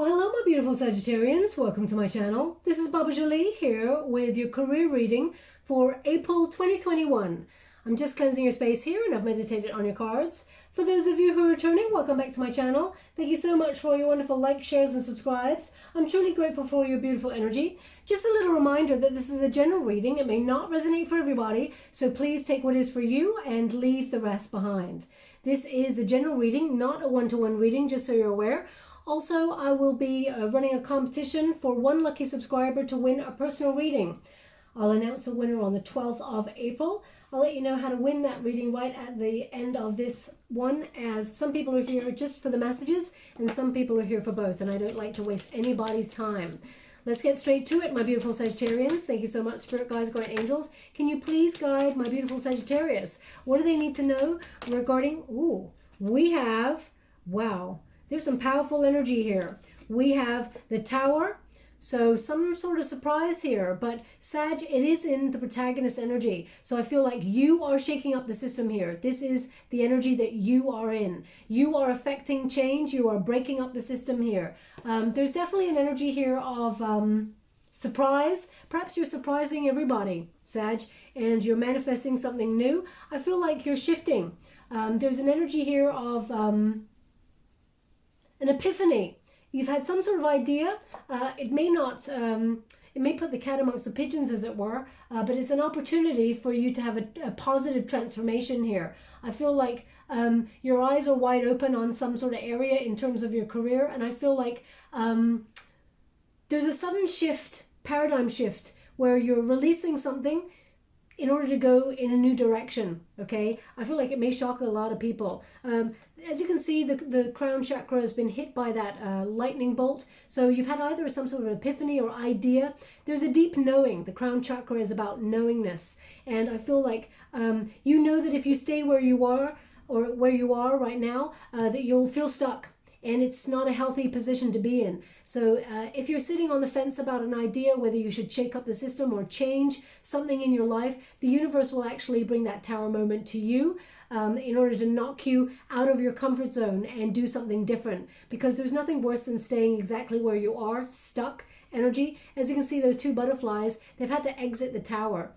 Well, hello my beautiful Sagittarians, welcome to my channel. This is Baba Jolie here with your career reading for April 2021. I'm just cleansing your space here and I've meditated on your cards. For those of you who are returning, welcome back to my channel. Thank you so much for your wonderful likes, shares and subscribes. I'm truly grateful for your beautiful energy. Just a little reminder that this is a general reading. It may not resonate for everybody, so please take what is for you and leave the rest behind. This is a general reading, not a one-to-one reading, just so you're aware. Also, I will be running a competition for one lucky subscriber to win a personal reading. I'll announce a winner on the 12th of April. I'll let you know how to win that reading right at the end of this one, as some people are here just for the messages and some people are here for both, and I don't like to waste anybody's time. Let's get straight to it, my beautiful Sagittarians. Thank you so much, Spirit Guides, Guardian Angels. Can you please guide my beautiful Sagittarius? What do they need to know regarding, we have, wow, there's some powerful energy here. We have the Tower, so some sort of surprise here, but Sag, it is in the protagonist energy. So I feel like you are shaking up the system here. This is the energy that you are in. You are affecting change. You are breaking up the system here. There's definitely an energy here of surprise. Perhaps you're surprising everybody, Sag, and you're manifesting something new. I feel like you're shifting. There's an energy here of an epiphany. You've had some sort of idea. It may not, it may put the cat amongst the pigeons, as it were, but it's an opportunity for you to have a positive transformation here. I feel like your eyes are wide open on some sort of area in terms of your career, and I feel like there's a sudden shift, paradigm shift, where you're releasing something in order to go in a new direction, okay? I feel like it may shock a lot of people. As you can see, the crown chakra has been hit by that lightning bolt. So you've had either some sort of epiphany or idea. There's a deep knowing. The crown chakra is about knowingness. And I feel like you know that if you stay where you are, or where you are right now, that you'll feel stuck. And it's not a healthy position to be in. So if you're sitting on the fence about an idea, whether you should shake up the system or change something in your life, the universe will actually bring that Tower moment to you in order to knock you out of your comfort zone and do something different. Because there's nothing worse than staying exactly where you are, stuck energy. As you can see, those two butterflies, they've had to exit the tower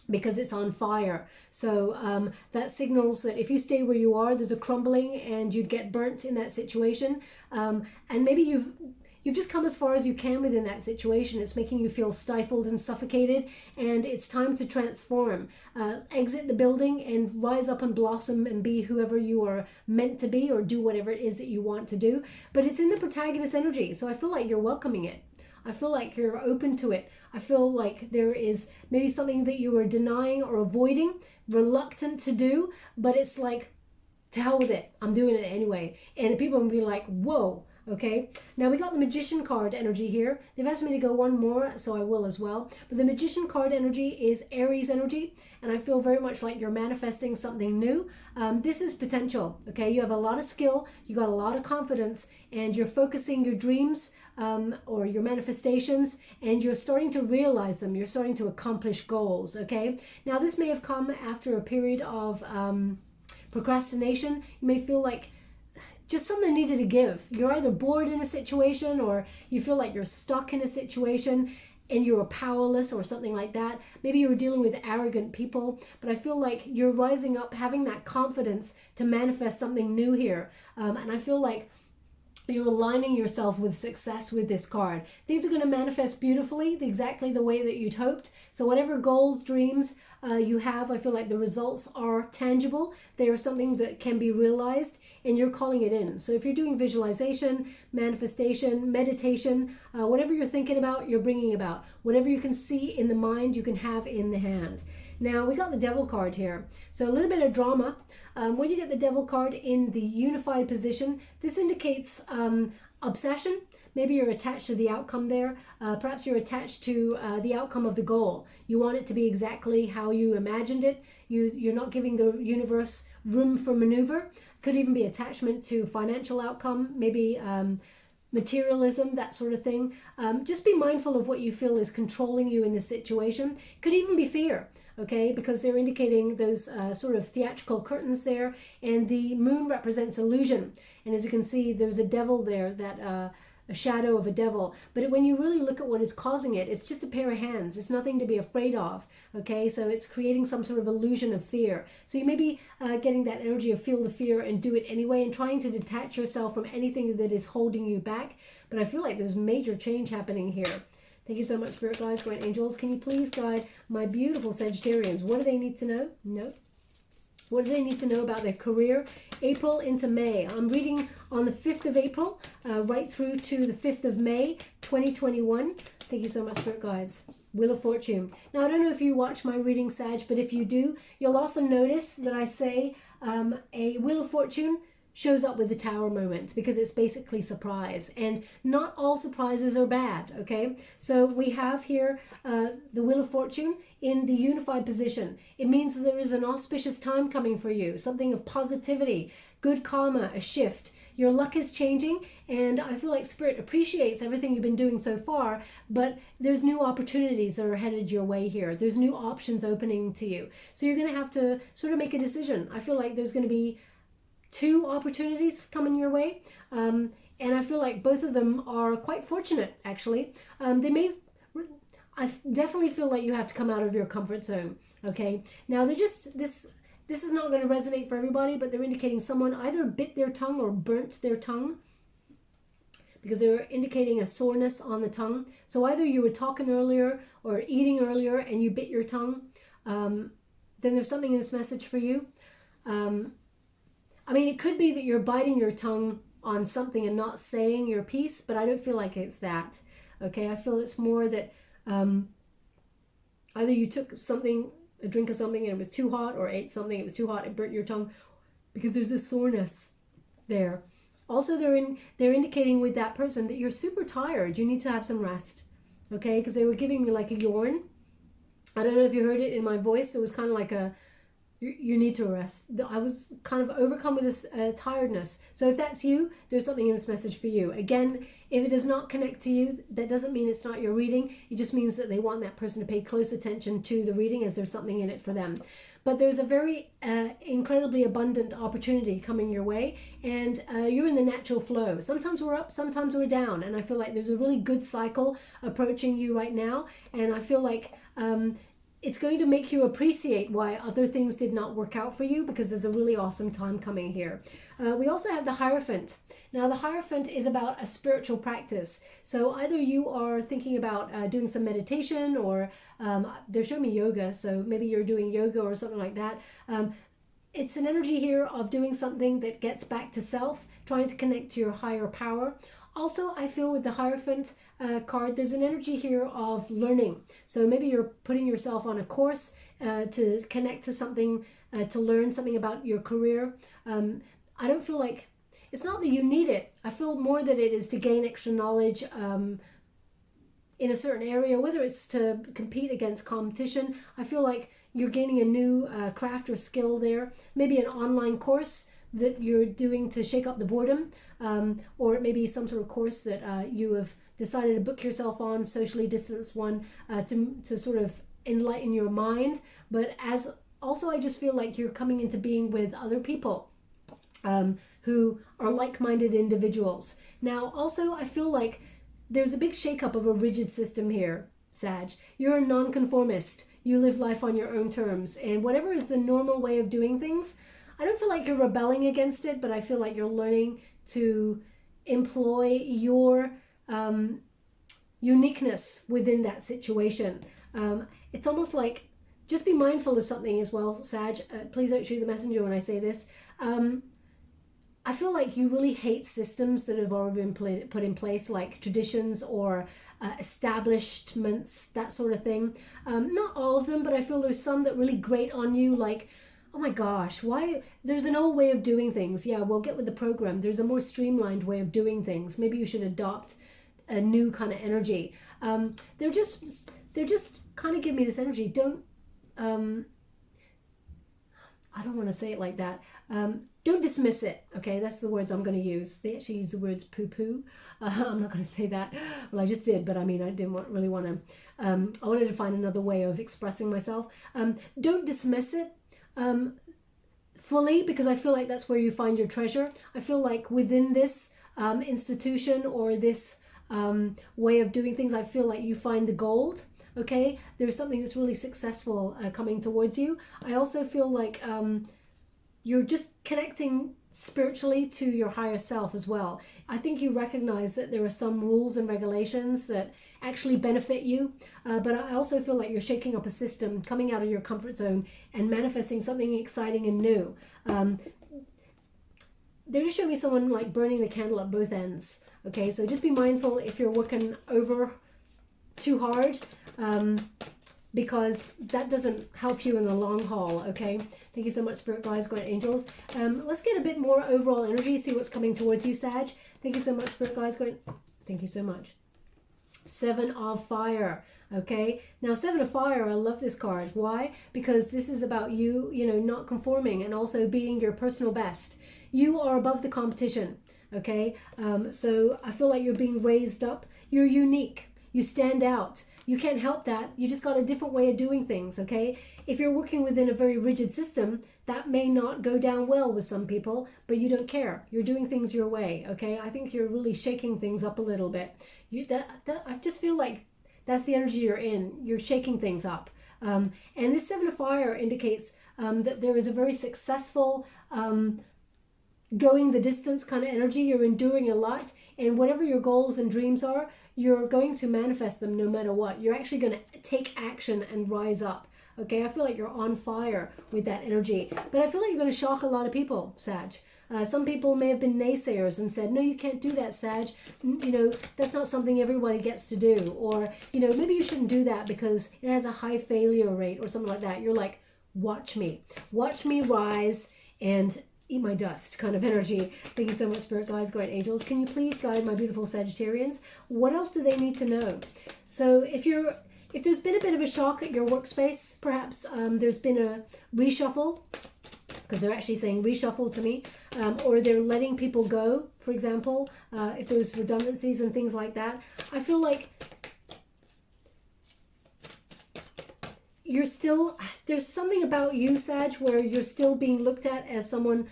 because it's on fire. So that signals that if you stay where you are, there's a crumbling and you'd get burnt in that situation. And maybe you've just come as far as you can within that situation. It's making you feel stifled and suffocated, and it's time to transform. Exit the building and rise up and blossom and be whoever you are meant to be, or do whatever it is that you want to do. But it's in the protagonist energy, so I feel like you're welcoming it. I feel like you're open to it. I feel like there is maybe something that you were denying or avoiding, reluctant to do, but it's like, to hell with it, I'm doing it anyway. And people will be like, whoa, okay? Now we got the Magician card energy here. They've asked me to go one more, so I will as well. But the Magician card energy is Aries energy, and I feel very much like you're manifesting something new. This is potential, okay? You have a lot of skill, you got a lot of confidence, and you're focusing your dreams or your manifestations, and you're starting to realize them. You're starting to accomplish goals, okay? Now this may have come after a period of procrastination. You may feel like just something needed to give. You're either bored in a situation, or you feel like you're stuck in a situation and you're powerless or something like that. Maybe you were dealing with arrogant people, but I feel like you're rising up, having that confidence to manifest something new here. And I feel like you're aligning yourself with success with this card. Things are going to manifest beautifully, exactly the way that you'd hoped. So whatever goals, dreams you have, I feel like the results are tangible. They are something that can be realized, and you're calling it in. So if you're doing visualization, manifestation, meditation, whatever you're thinking about, you're bringing about. Whatever you can see in the mind, you can have in the hand. Now, we got the Devil card here. So a little bit of drama. When you get the Devil card in the unified position, this indicates obsession. Maybe you're attached to the outcome there. Perhaps you're attached to the outcome of the goal. You want it to be exactly how you imagined it. You're not giving the universe room for maneuver. Could even be attachment to financial outcome, maybe materialism, that sort of thing. Just be mindful of what you feel is controlling you in this situation. Could even be fear. Okay, because they're indicating those sort of theatrical curtains there, and the moon represents illusion. And as you can see, there's a devil there that a shadow of a devil. But when you really look at what is causing it, it's just a pair of hands. It's nothing to be afraid of. Okay, so it's creating some sort of illusion of fear. So you may be getting that energy of feel the fear and do it anyway, and trying to detach yourself from anything that is holding you back. But I feel like there's major change happening here. Thank you so much, Spirit Guides, Great Angels. Can you please guide my beautiful Sagittarians? What do they need to know? No. What do they need to know about their career? April into May. I'm reading on the 5th of April, right through to the 5th of May, 2021. Thank you so much, Spirit Guides. Wheel of Fortune. Now, I don't know if you watch my reading, Sag, but if you do, you'll often notice that I say a Wheel of Fortune shows up with the Tower moment, because it's basically surprise, and not all surprises are bad. Okay, so we have here the Wheel of Fortune in the unified position. It means that there is an auspicious time coming for you, something of positivity, good karma, a shift. Your luck is changing, and I feel like Spirit appreciates everything you've been doing so far, but there's new opportunities that are headed your way here. There's new options opening to you, so you're going to have to sort of make a decision. I feel like there's going to be 2 opportunities coming your way, and I feel like both of them are quite fortunate, actually. I definitely feel like you have to come out of your comfort zone. Okay, now they're just this is not going to resonate for everybody, but they're indicating someone either bit their tongue or burnt their tongue, because they're indicating a soreness on the tongue. So either you were talking earlier or eating earlier and you bit your tongue. Then there's something in this message for you. I mean, it could be that you're biting your tongue on something and not saying your piece, but I don't feel like it's that. Okay, I feel it's more that either you took something, a drink of something, and it was too hot, or ate something, it was too hot, it burnt your tongue, because there's a soreness there. Also, they're indicating with that person that you're super tired. You need to have some rest. Okay, because they were giving me like a yawn. I don't know if you heard it in my voice. It was kind of like a, you need to rest. I was kind of overcome with this tiredness. So if that's you, there's something in this message for you. Again, if it does not connect to you, that doesn't mean it's not your reading. It just means that they want that person to pay close attention to the reading, as there's something in it for them. But there's a very incredibly abundant opportunity coming your way, and you're in the natural flow. Sometimes we're up, sometimes we're down, and I feel like there's a really good cycle approaching you right now, and I feel like it's going to make you appreciate why other things did not work out for you, because there's a really awesome time coming here. We also have the Hierophant. Now, the Hierophant is about a spiritual practice. So either you are thinking about doing some meditation, or they're showing me yoga, so maybe you're doing yoga or something like that. It's an energy here of doing something that gets back to self, trying to connect to your higher power. Also, I feel with the Hierophant card, there's an energy here of learning. So maybe you're putting yourself on a course to connect to something, to learn something about your career. I don't feel like, it's not that you need it. I feel more that it is to gain extra knowledge in a certain area, whether it's to compete against competition. I feel like you're gaining a new craft or skill there. Maybe an online course that you're doing to shake up the boredom, or it may be some sort of course that you have decided to book yourself on, socially distanced one, to sort of enlighten your mind. But as also, I just feel like you're coming into being with other people who are like-minded individuals. Now, also, I feel like there's a big shakeup of a rigid system here, Sag. You're a nonconformist. You live life on your own terms, and whatever is the normal way of doing things, I don't feel like you're rebelling against it, but I feel like you're learning to employ your uniqueness within that situation. It's almost like, just be mindful of something as well, Sag. Please don't shoot the messenger when I say this. I feel like you really hate systems that have already been put in place, like traditions or establishments, that sort of thing. Not all of them, but I feel there's some that really grate on you, like, oh my gosh, why? There's an old way of doing things. Yeah, we'll get with the program. There's a more streamlined way of doing things. Maybe you should adopt a new kind of energy. They're just kind of give me this energy. Don't, I don't want to say it like that. Don't dismiss it, okay? That's the words I'm going to use. They actually use the words poo-poo. I'm not going to say that. Well, I just did, but I mean, I didn't really want to. I wanted to find another way of expressing myself. Don't dismiss it fully, because I feel like that's where you find your treasure. I feel like within this institution or this way of doing things. I feel like you find the gold. Okay, there's something that's really successful coming towards you. I also feel like you're just connecting spiritually to your higher self as well. I think you recognize that there are some rules and regulations that actually benefit you, but I also feel like you're shaking up a system, coming out of your comfort zone and manifesting something exciting and new. They're just showing me someone like burning the candle at both ends. Okay, so just be mindful if you're working over too hard, because that doesn't help you in the long haul. Okay, thank you so much, Spirit Guides, Guardian Angels. Let's get a bit more overall energy, see what's coming towards you, Sag. Thank you so much, Spirit Guides, Guardian. Thank you so much. Seven of Fire. Okay, now Seven of Fire, I love this card. Why? Because this is about you, you know, not conforming and also being your personal best. You are above the competition. Okay, so I feel like you're being raised up. You're unique. You stand out. You can't help that. You just got a different way of doing things. Okay, if you're working within a very rigid system, that may not go down well with some people, but you don't care. You're doing things your way. Okay, I think you're really shaking things up a little bit. I just feel like that's the energy you're in. You're shaking things up. And this Seven of Fire indicates that there is a very successful going the distance kind of energy. You're enduring a lot, and whatever your goals and dreams are, you're going to manifest them no matter what. You're actually going to take action and rise up. Okay, I feel like you're on fire with that energy, but I feel like you're going to shock a lot of people, Sag. Some people may have been naysayers and said, no, you can't do that, Sag. You know, that's not something everybody gets to do. Or, you know, maybe you shouldn't do that because it has a high failure rate or something like that. You're like, watch me rise and eat my dust kind of energy. Thank you so much, Spirit Guides, Guardian Angels. Can you please guide my beautiful Sagittarians? What else do they need to know? So if there's been a bit of a shock at your workspace, perhaps there's been a reshuffle, because they're actually saying reshuffle to me, or they're letting people go, for example, if there's redundancies and things like that. I feel like there's something about you, Sag, where you're still being looked at as someone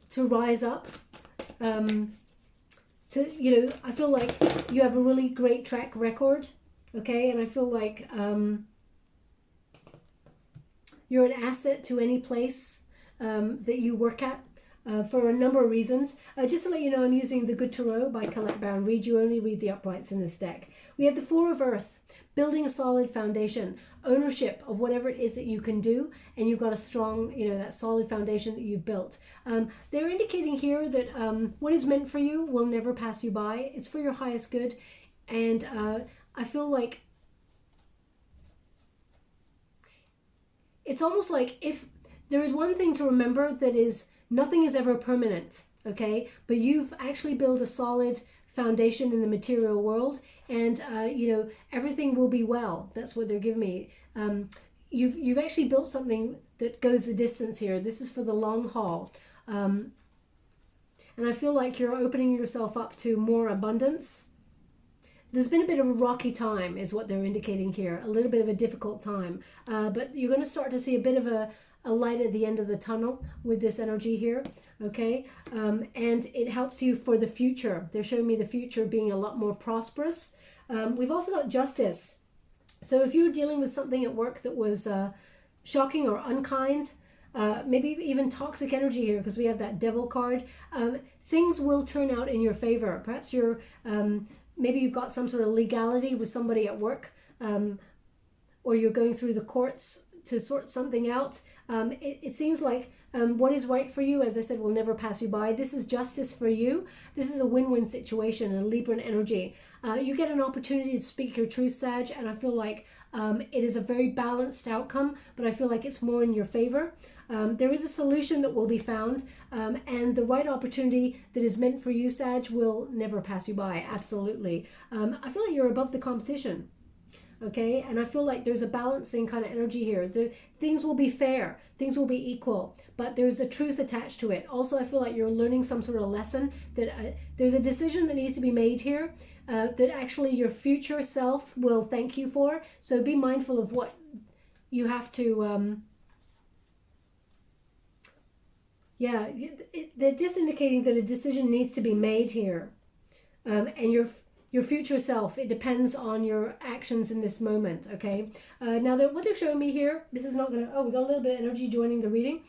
to rise up. I feel like you have a really great track record, okay? And I feel like you're an asset to any place that you work at for a number of reasons. Just to let you know, I'm using the Good Tarot by Colette Baron Reid. You only read the uprights in this deck. We have the Four of Earth, building a solid foundation, ownership of whatever it is that you can do, and you've got a strong, you know, that solid foundation that you've built. They're indicating here that what is meant for you will never pass you by. It's for your highest good, and I feel like it's almost like if there is one thing to remember, that is nothing is ever permanent, okay? But you've actually built a solid foundation in the material world, and everything will be well. That's what they're giving me. You've actually built something that goes the distance here. This is for the long haul, and I feel like you're opening yourself up to more abundance. There's been a bit of a rocky time is what they're indicating here, a little bit of a difficult time, but you're going to start to see a bit of a light at the end of the tunnel with this energy here, okay? And it helps you for the future. They're showing me the future being a lot more prosperous. We've also got Justice. So if you're dealing with something at work that was shocking or unkind, maybe even toxic energy here, because we have that Devil card, things will turn out in your favor. Perhaps you're, maybe you've got some sort of legality with somebody at work, or you're going through the courts to sort something out. It seems like what is right for you, as I said, will never pass you by. This is justice for you. This is a win-win situation, a Libran energy. You get an opportunity to speak your truth, Sag, and I feel like it is a very balanced outcome, but I feel like it's more in your favor. There is a solution that will be found, and the right opportunity that is meant for you, Sag, will never pass you by, absolutely. I feel like you're above the competition. Okay, and I feel like there's a balancing kind of energy here. Things will be fair, things will be equal, but there's a truth attached to it. Also, I feel like you're learning some sort of lesson, that there's a decision that needs to be made here that actually your future self will thank you for. So be mindful of what you have to, they're just indicating that a decision needs to be made here. and your future self. It depends on your actions in this moment, okay? Now, what they're showing me here, this is not going to... Oh, we got a little bit of energy joining the reading.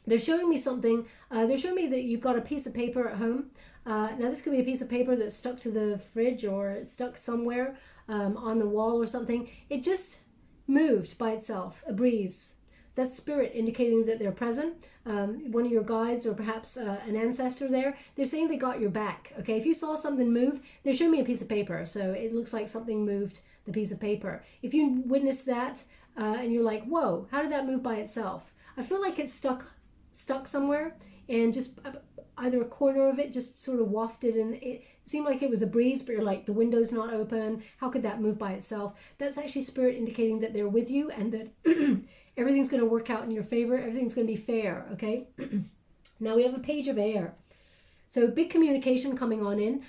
They're showing me something. They're showing me that you've got a piece of paper at home. Now, this could be a piece of paper that's stuck to the fridge or it's stuck somewhere on the wall or something. It just moved by itself, a breeze. That's spirit indicating that they're present. One of your guides or perhaps an ancestor there, they're saying they got your back. Okay, if you saw something move, they're showing me a piece of paper. So it looks like something moved the piece of paper. If you witness that and you're like, whoa, how did that move by itself? I feel like it's stuck somewhere and just either a corner of it just sort of wafted and it seemed like it was a breeze, but you're like, the window's not open. How could that move by itself? That's actually spirit indicating that they're with you and that everything's going to work out in your favor. Everything's going to be fair, okay? Now we have a page of air. So big communication coming on in.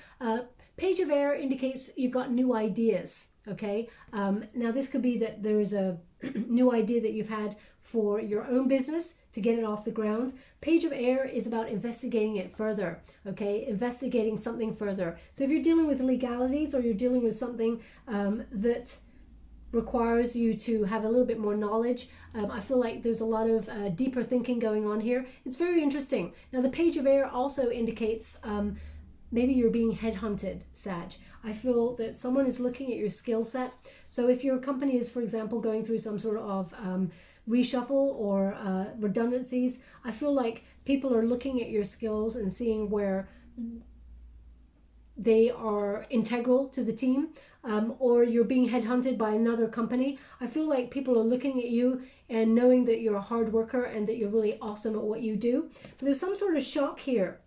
Page of air indicates you've got new ideas, okay? Now this could be that there is a new idea that you've had for your own business to get it off the ground. Page of air is about investigating it further, okay? Investigating something further. So if you're dealing with legalities or you're dealing with something that requires you to have a little bit more knowledge, I feel like there's a lot of deeper thinking going on here. It's very interesting. Now the page of air also indicates maybe you're being headhunted, Sag. I feel that someone is looking at your skill set. So if your company is, for example, going through some sort of reshuffle or redundancies, I feel like people are looking at your skills and seeing where they are integral to the team, or you're being headhunted by another company. I feel like people are looking at you and knowing that you're a hard worker and that you're really awesome at what you do. But there's some sort of shock here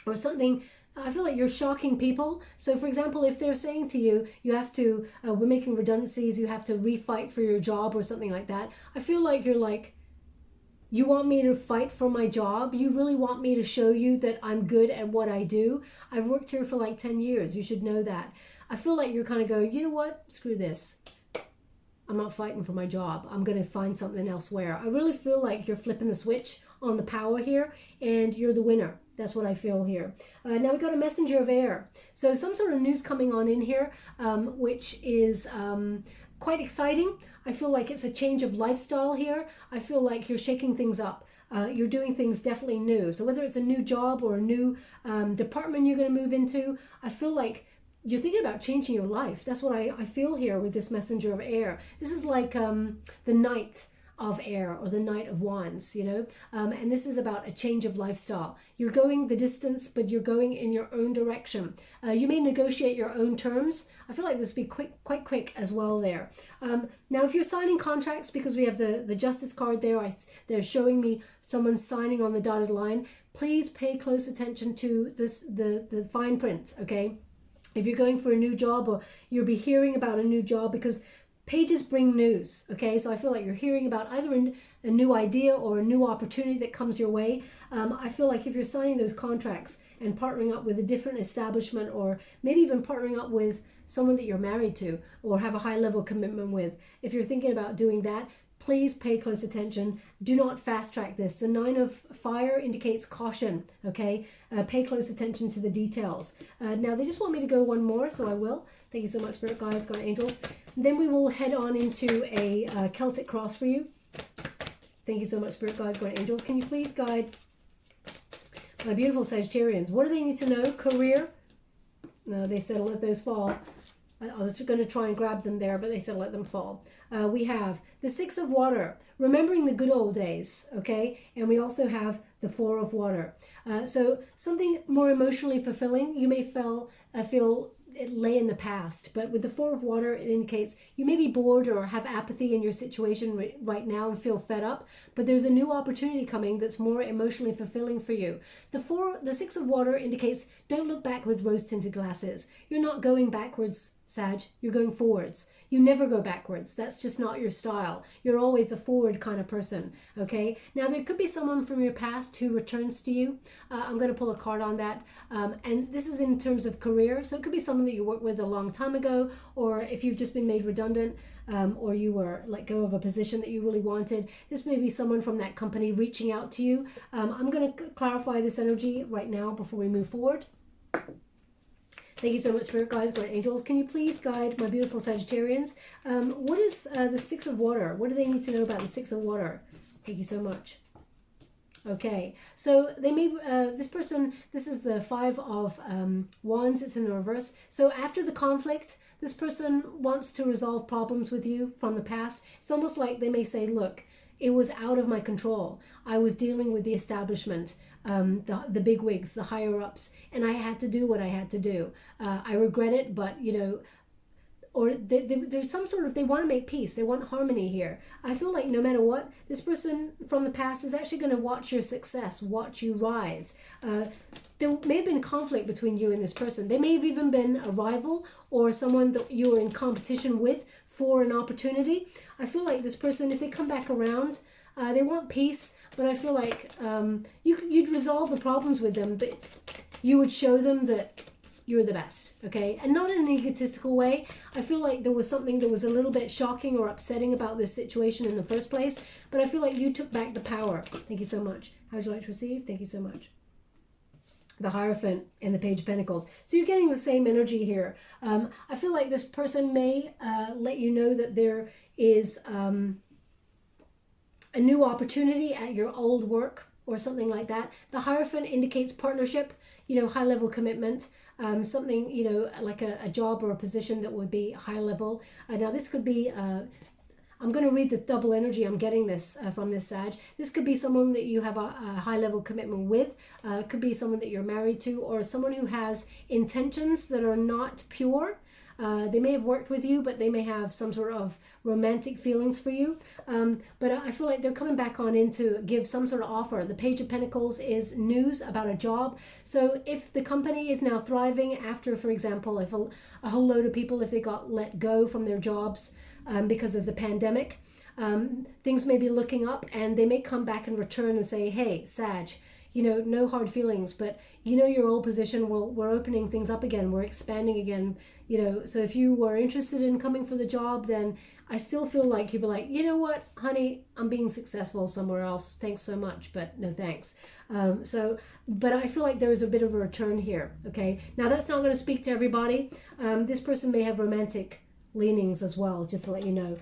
or something. I feel like you're shocking people. So for example, if they're saying to you, you have to, we're making redundancies, you have to refight for your job or something like that. I feel like you're like, you want me to fight for my job? You really want me to show you that I'm good at what I do? I've worked here for like 10 years. You should know that. I feel like you're kind of going, you know what? Screw this. I'm not fighting for my job. I'm going to find something elsewhere. I really feel like you're flipping the switch on the power here and you're the winner. That's what I feel here. Now we got a messenger of air. So some sort of news coming on in here, which is quite exciting. I feel like it's a change of lifestyle here. I feel like you're shaking things up. You're doing things definitely new. So whether it's a new job or a new department you're going to move into, I feel like you're thinking about changing your life. That's what I feel here with this messenger of air. This is like the Knight of Air or the Knight of Wands, you know, and this is about a change of lifestyle. You're going the distance, but you're going in your own direction. You may negotiate your own terms. I feel like this will be quite quick as well there. Now, if you're signing contracts, because we have the Justice card there, they're showing me someone signing on the dotted line. Please pay close attention to this, the fine print, okay? If you're going for a new job or you'll be hearing about a new job, because pages bring news, okay? So I feel like you're hearing about either a new idea or a new opportunity that comes your way. I feel like if you're signing those contracts and partnering up with a different establishment or maybe even partnering up with someone that you're married to or have a high level commitment with, if you're thinking about doing that, please pay close attention. Do not fast track this. The 9 of Fire indicates caution, okay? Pay close attention to the details. Now, they just want me to go one more, so I will. Thank you so much, Spirit Guides, Guardian Angels. Then we will head on into a Celtic cross for you. Thank you so much, Spirit Guides, Guardian Angels. Can you please guide my beautiful Sagittarians? What do they need to know? Career? No, they said let those fall. I was going to try and grab them there, but they said let them fall. We have the 6 of Water, remembering the good old days, okay? And we also have the 4 of Water. So something more emotionally fulfilling. You may feel it lay in the past, but with the 4 of Water, it indicates you may be bored or have apathy in your situation right now and feel fed up, but there's a new opportunity coming that's more emotionally fulfilling for you. The 6 of Water indicates don't look back with rose-tinted glasses. You're not going backwards, Sag, you're going forwards. You never go backwards. That's just not your style. You're always a forward kind of person, okay? Now, there could be someone from your past who returns to you. I'm going to pull a card on that. And this is in terms of career. So it could be someone that you worked with a long time ago, or if you've just been made redundant, or you were let go of a position that you really wanted. This may be someone from that company reaching out to you. I'm going to clarify this energy right now before we move forward. Thank you so much, Spirit Guides, Guardian Angels. Can you please guide my beautiful Sagittarians? What is the Six of Water? What do they need to know about the Six of Water? Thank you so much. Okay, so they may, this person, this is the Five of Wands, it's in the reverse. So after the conflict, this person wants to resolve problems with you from the past. It's almost like they may say, look, it was out of my control. I was dealing with the establishment, the bigwigs, the higher ups, and I had to do what I had to do. I regret it, but you know, or there's some sort of, they want to make peace, they want harmony here. I feel like no matter what, this person from the past is actually going to watch your success, watch you rise. There may have been conflict between you and this person. They may have even been a rival or someone that you were in competition with for an opportunity. I feel like this person, if they come back around, they want peace, but I feel like you'd resolve the problems with them, but you would show them that you're the best, okay? And not in an egotistical way. I feel like there was something that was a little bit shocking or upsetting about this situation in the first place, but I feel like you took back the power. Thank you so much. How would you like to receive? Thank you so much. The Hierophant and the Page of Pentacles. So you're getting the same energy here. I feel like this person may let you know that there is a new opportunity at your old work or something like that. The Hierophant indicates partnership, you know, high-level commitment. Something, you know, like a job or a position that would be high level. Now this could be, I'm going to read the double energy. I'm getting this from this Sag. This could be someone that you have a high level commitment with. It could be someone that you're married to, or someone who has intentions that are not pure. They may have worked with you, but they may have some sort of romantic feelings for you. But I feel like they're coming back on in to give some sort of offer. The Page of Pentacles is news about a job. So if the company is now thriving after, for example, if a whole load of people, if they got let go from their jobs because of the pandemic, things may be looking up, and they may come back and return and say, hey, Sag, you know, no hard feelings, but you know your old position, we're opening things up again, we're expanding again, you know, so if you were interested in coming for the job, then I still feel like you'd be like, you know what, honey, I'm being successful somewhere else, thanks so much, but no thanks. But I feel like there is a bit of a return here, okay? Now that's not going to speak to everybody. This person may have romantic leanings as well, just to let you know,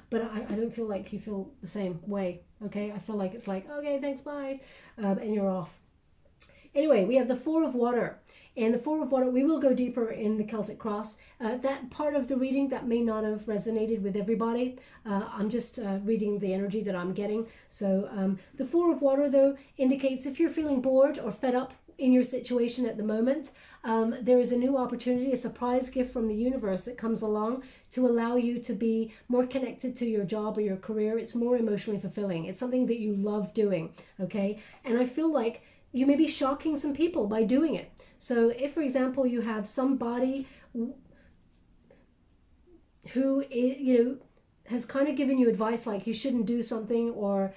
but I don't feel like you feel the same way, okay? I feel like it's like, okay, thanks, bye, and you're off. Anyway, we have the Four of Water, and the Four of Water, we will go deeper in the Celtic Cross. That part of the reading that may not have resonated with everybody, I'm just reading the energy that I'm getting. So the Four of Water, though, indicates if you're feeling bored or fed up in your situation at the moment, there is a new opportunity, a surprise gift from the universe that comes along to allow you to be more connected to your job or your career. It's more emotionally fulfilling. It's something that you love doing, okay? And I feel like you may be shocking some people by doing it. So if, for example, you have somebody who, you know, has kind of given you advice like you shouldn't do something, or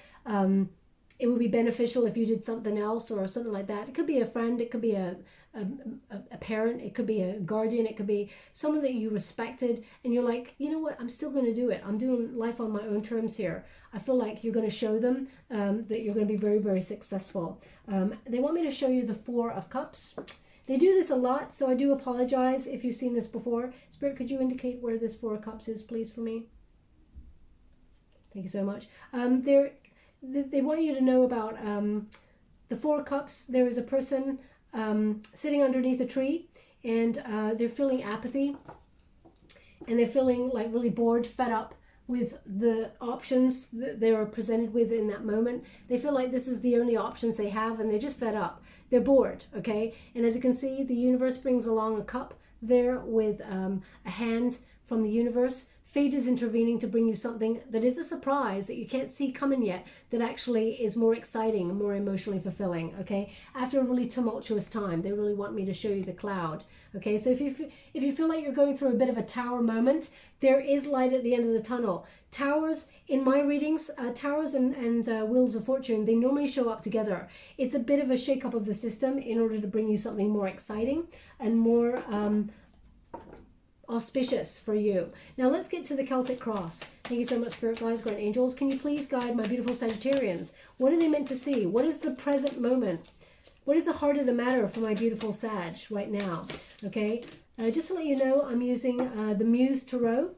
it would be beneficial if you did something else or something like that. It could be a friend, it could be a parent, it could be a guardian, it could be someone that you respected, and you're like, you know what, I'm still going to do it. I'm doing life on my own terms here. I feel like you're going to show them that you're going to be very, very successful. They want me to show you the Four of Cups. They do this a lot, so I do apologize if you've seen this before. Spirit, could you indicate where this Four of Cups is, please, for me? Thank you so much. They want you to know about the Four of Cups. There is a person sitting underneath a tree, and they're feeling apathy, and they're feeling like really bored, fed up with the options that they are presented with in that moment. They feel like this is the only options they have, and they're just fed up. They're bored, okay? And as you can see, the universe brings along a cup there with a hand from the universe. Fate is intervening to bring you something that is a surprise that you can't see coming yet, that actually is more exciting and more emotionally fulfilling, okay? After a really tumultuous time, they really want me to show you the cloud, okay? So if you feel like you're going through a bit of a tower moment, there is light at the end of the tunnel. Towers, in my readings, towers and wheels of fortune, they normally show up together. It's a bit of a shake-up of the system in order to bring you something more exciting and more auspicious for you. Now let's get to the Celtic Cross. Thank you so much, Spirit Guides, Guardian Angels. Can you please guide my beautiful Sagittarians? What are they meant to see? What is the present moment? What is the heart of the matter for my beautiful Sag right now? Okay, just to let you know, I'm using the Muse Tarot.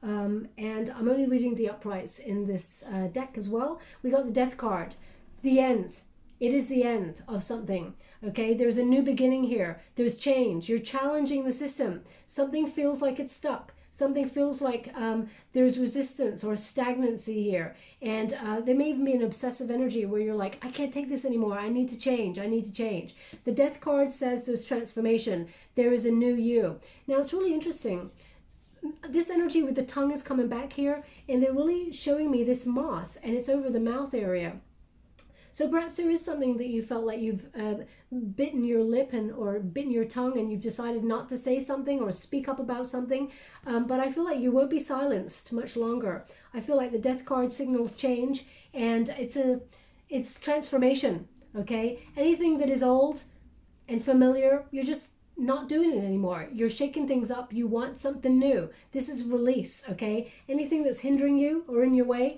And I'm only reading the uprights in this deck as well. We got the Death card. The end. It is the end of something. Okay, there's a new beginning here. There's change. You're challenging the system. Something feels like it's stuck. Something feels like there's resistance or stagnancy here. And there may even be an obsessive energy where you're like, I can't take this anymore. I need to change. I need to change. The Death card says there's transformation. There is a new you. Now, it's really interesting. This energy with the tongue is coming back here, and they're really showing me this moth, and it's over the mouth area. So perhaps there is something that you felt like you've bitten your lip or bitten your tongue, and you've decided not to say something or speak up about something. But I feel like you won't be silenced much longer. I feel like the Death card signals change, and it's transformation. Okay, anything that is old and familiar, you're just not doing it anymore. You're shaking things up. You want something new. This is release. Okay, anything that's hindering you or in your way,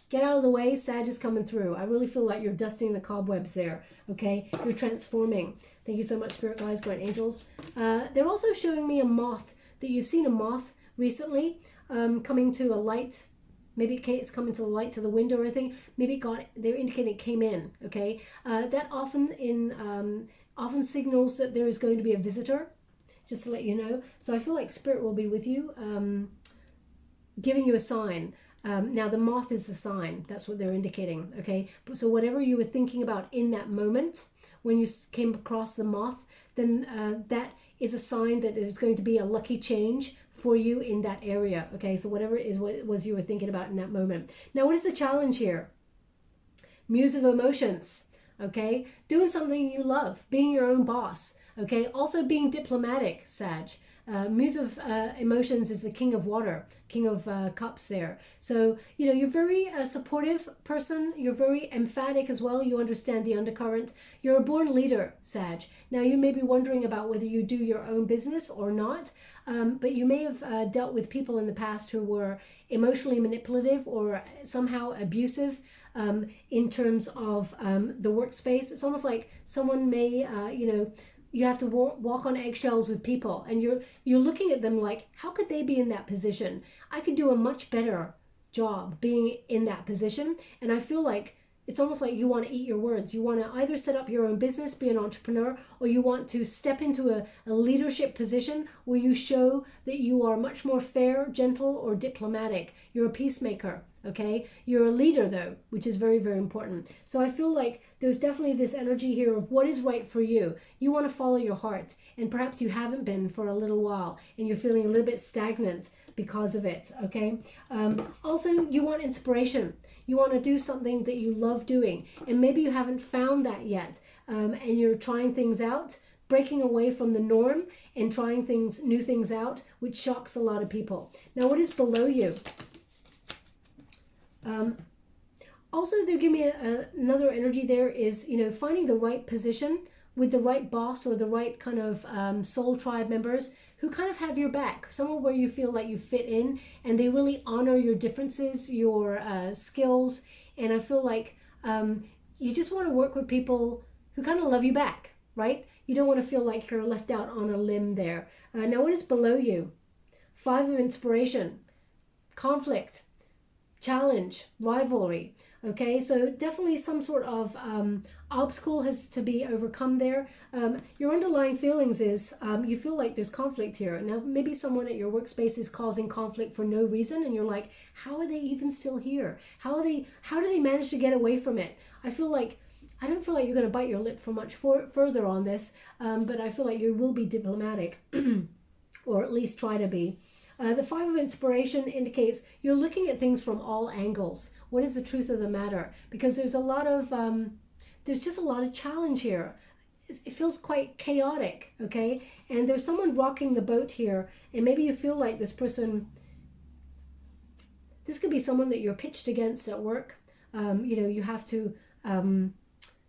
get out of the way. Sag is coming through. I really feel like you're dusting the cobwebs there. Okay, you're transforming. Thank you so much, Spirit Guides, Guardian Angels. They're also showing me a moth, that you've seen a moth recently coming to a light. Maybe it's coming to the light to the window or anything. Maybe they're indicating it came in. Okay, that often signals that there is going to be a visitor, just to let you know. So I feel like Spirit will be with you, giving you a sign. Now the moth is the sign. That's what they're indicating. Okay, so whatever you were thinking about in that moment when you came across the moth, then that is a sign that there's going to be a lucky change for you in that area. Okay, so whatever it is, what it was you were thinking about in that moment. Now, what is the challenge here? Muse of emotions. Okay, doing something you love, being your own boss. Okay, also being diplomatic, Sag. Muse of emotions is the King of Water, King of Cups there. So, you know, you're very supportive person. You're very emphatic as well. You understand the undercurrent. You're a born leader, Sag. Now, you may be wondering about whether you do your own business or not, but you may have dealt with people in the past who were emotionally manipulative or somehow abusive. In terms of the workspace, it's almost like someone may, you have to walk on eggshells with people, and you're looking at them like, how could they be in that position? I could do a much better job being in that position. And I feel like it's almost like you want to eat your words. You want to either set up your own business, be an entrepreneur, or you want to step into a leadership position where you show that you are much more fair, gentle, or diplomatic. You're a peacemaker. Okay, you're a leader though, which is very, very important. So I feel like there's definitely this energy here of what is right for you. You want to follow your heart, and perhaps you haven't been for a little while, and you're feeling a little bit stagnant because of it. Okay, also you want inspiration. You want to do something that you love doing, and maybe you haven't found that yet, and you're trying things out, breaking away from the norm and trying new things out, which shocks a lot of people. Now, what is below you? Also, they're giving me another energy there is, finding the right position with the right boss or the right kind of soul tribe members who kind of have your back, somewhere where you feel like you fit in and they really honor your differences, your skills. And I feel like you just want to work with people who kind of love you back, right? You don't want to feel like you're left out on a limb there. Now, what is below you? 5 of Inspiration, conflict, challenge, rivalry. Okay, so definitely some sort of obstacle has to be overcome there. Your underlying feelings is you feel like there's conflict here. Now, maybe someone at your workspace is causing conflict for no reason, and you're like, how are they even still here? How do they manage to get away from it? I don't feel like you're going to bite your lip for much further on this, but I feel like you will be diplomatic, or at least try to be. The 5 of Inspiration indicates you're looking at things from all angles. What is the truth of the matter? Because there's just a lot of challenge here. It feels quite chaotic, okay? And there's someone rocking the boat here, and maybe you feel like this could be someone that you're pitched against at work. You have to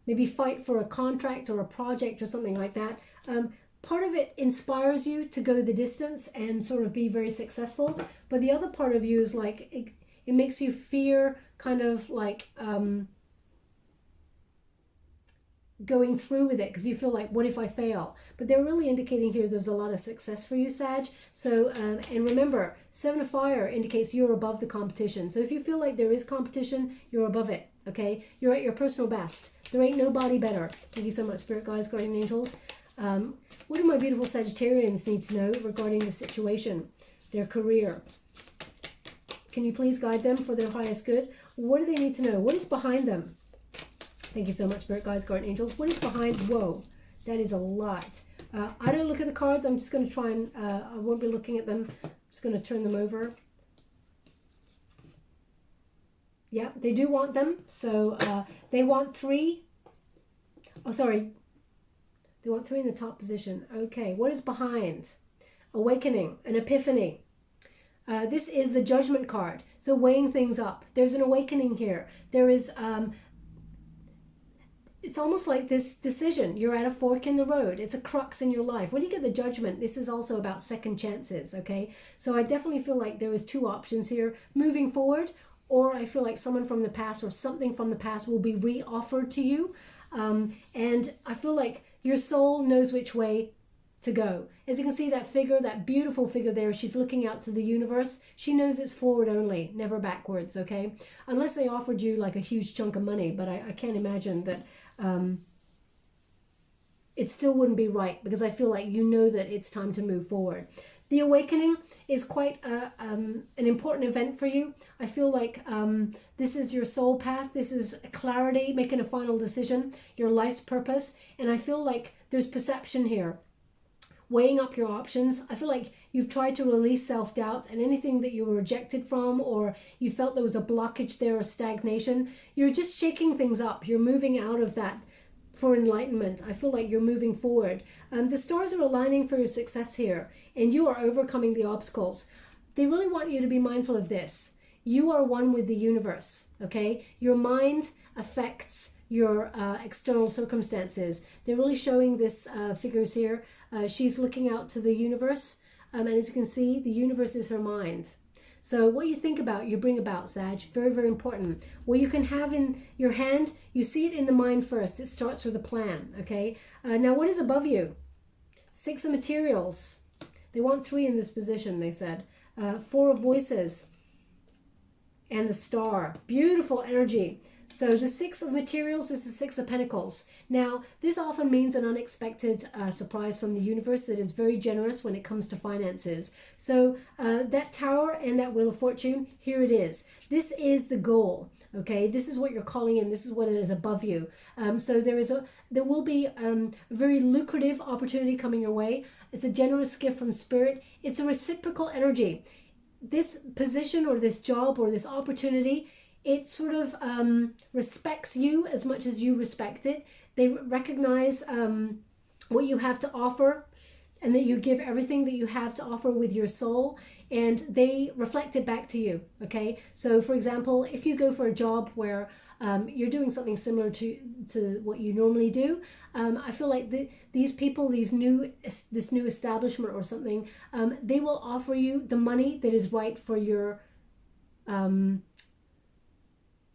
maybe fight for a contract or a project or something like that. Part of it inspires you to go the distance and sort of be very successful. But the other part of you is like, it makes you fear kind of like going through with it because you feel like, what if I fail? But they're really indicating here there's a lot of success for you, Sag. So, and remember, 7 of Fire indicates you're above the competition. So if you feel like there is competition, you're above it, okay? You're at your personal best. There ain't nobody better. Thank you so much, Spirit Guides, Guardian Angels. What do my beautiful Sagittarians need to know regarding the situation, their career? Can you please guide them for their highest good? What do they need to know? What is behind them? Thank you so much, Spirit Guides, Guardian Angels. What is behind? Whoa, that is a lot. I don't look at the cards. I'm just going to try and, I won't be looking at them. I'm just going to turn them over. Yeah, they do want them. So they want 3. Oh, sorry. They want 3 in the top position. Okay, what is behind? Awakening, an epiphany. This is the Judgment card. So weighing things up. There's an awakening here. There is... it's almost like this decision. You're at a fork in the road. It's a crux in your life. When you get the Judgment, this is also about second chances, okay? So I definitely feel like there is 2 options here. Moving forward, or I feel like someone from the past or something from the past will be re-offered to you. And I feel like your soul knows which way to go. As you can see, that figure, that beautiful figure there, she's looking out to the universe. She knows it's forward only, never backwards, okay? Unless they offered you like a huge chunk of money, but I can't imagine that it still wouldn't be right, because I feel like you know that it's time to move forward. The awakening is quite an important event for you. I feel like this is your soul path. This is clarity, making a final decision, your life's purpose. And I feel like there's perception here, weighing up your options. I feel like you've tried to release self-doubt, and anything that you were rejected from, or you felt there was a blockage there or stagnation, you're just shaking things up. You're moving out of that for enlightenment. I feel like you're moving forward. The stars are aligning for your success here, and you are overcoming the obstacles. They really want you to be mindful of this. You are one with the universe, okay? Your mind affects your external circumstances. They're really showing this figures here. She's looking out to the universe, and as you can see, the universe is her mind. So what you think about, you bring about, Sag. Very, very important. What you can have in your hand, you see it in the mind first. It starts with a plan, okay? Now, what is above you? 6 of materials. They want 3 in this position, they said. 4 of voices. And the star. Beautiful energy. So the 6 of materials is the 6 of pentacles. Now, this often means an unexpected surprise from the universe that is very generous when it comes to finances. So that tower and that wheel of fortune, here it is. This is the goal, okay? This is what you're calling in. This is what it is above you. So there will be a very lucrative opportunity coming your way. It's a generous gift from Spirit. It's a reciprocal energy. This position or this job or this opportunity, it sort of respects you as much as you respect it. They recognize what you have to offer, and that you give everything that you have to offer with your soul, and they reflect it back to you, okay? So for example, if you go for a job where you're doing something similar to what you normally do, I feel like these people, this new establishment or something, they will offer you the money that is right for your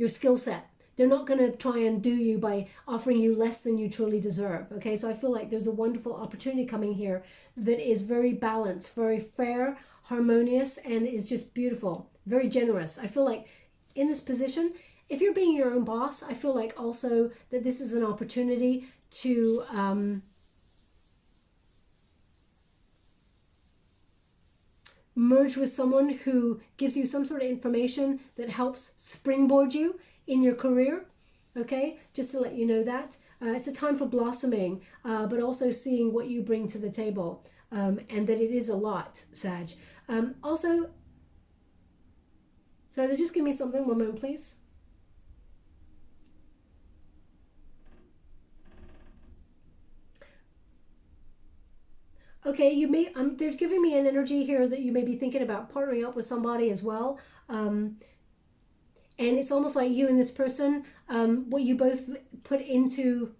skill set. They're not going to try and do you by offering you less than you truly deserve. Okay, so I feel like there's a wonderful opportunity coming here that is very balanced, very fair, harmonious, and is just beautiful, very generous. I feel like in this position, if you're being your own boss, I feel like also that this is an opportunity to merge with someone who gives you some sort of information that helps springboard you in your career, okay? Just to let you know that. It's a time for blossoming, but also seeing what you bring to the table, and that it is a lot, Sag. Also, sorry, just give me something, one moment, please. Okay, you may, they're giving me an energy here that you may be thinking about partnering up with somebody as well. And it's almost like you and this person, what you both put into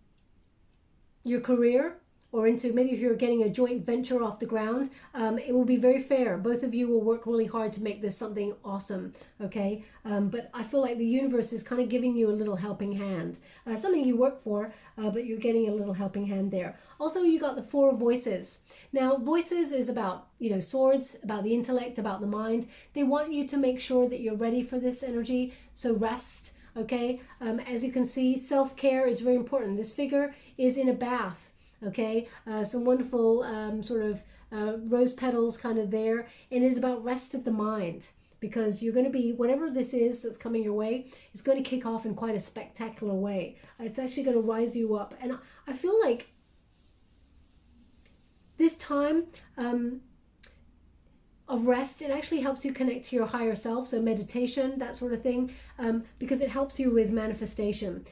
your career, or into, maybe if you're getting a joint venture off the ground, it will be very fair. Both of you will work really hard to make this something awesome, okay? But I feel like the universe is kind of giving you a little helping hand. Something you work for, but you're getting a little helping hand there. Also, you got the Four of Voices. Now, voices is about, you know, swords, about the intellect, about the mind. They want you to make sure that you're ready for this energy, so rest, okay? As you can see, self-care is very important. This figure is in a bath. Okay, some wonderful sort of rose petals kind of there, and it is about rest of the mind, because you're going to be, whatever this is that's coming your way, it's going to kick off in quite a spectacular way. It's actually going to rise you up, and I feel like this time of rest, it actually helps you connect to your higher self, so meditation, that sort of thing, because it helps you with manifestation.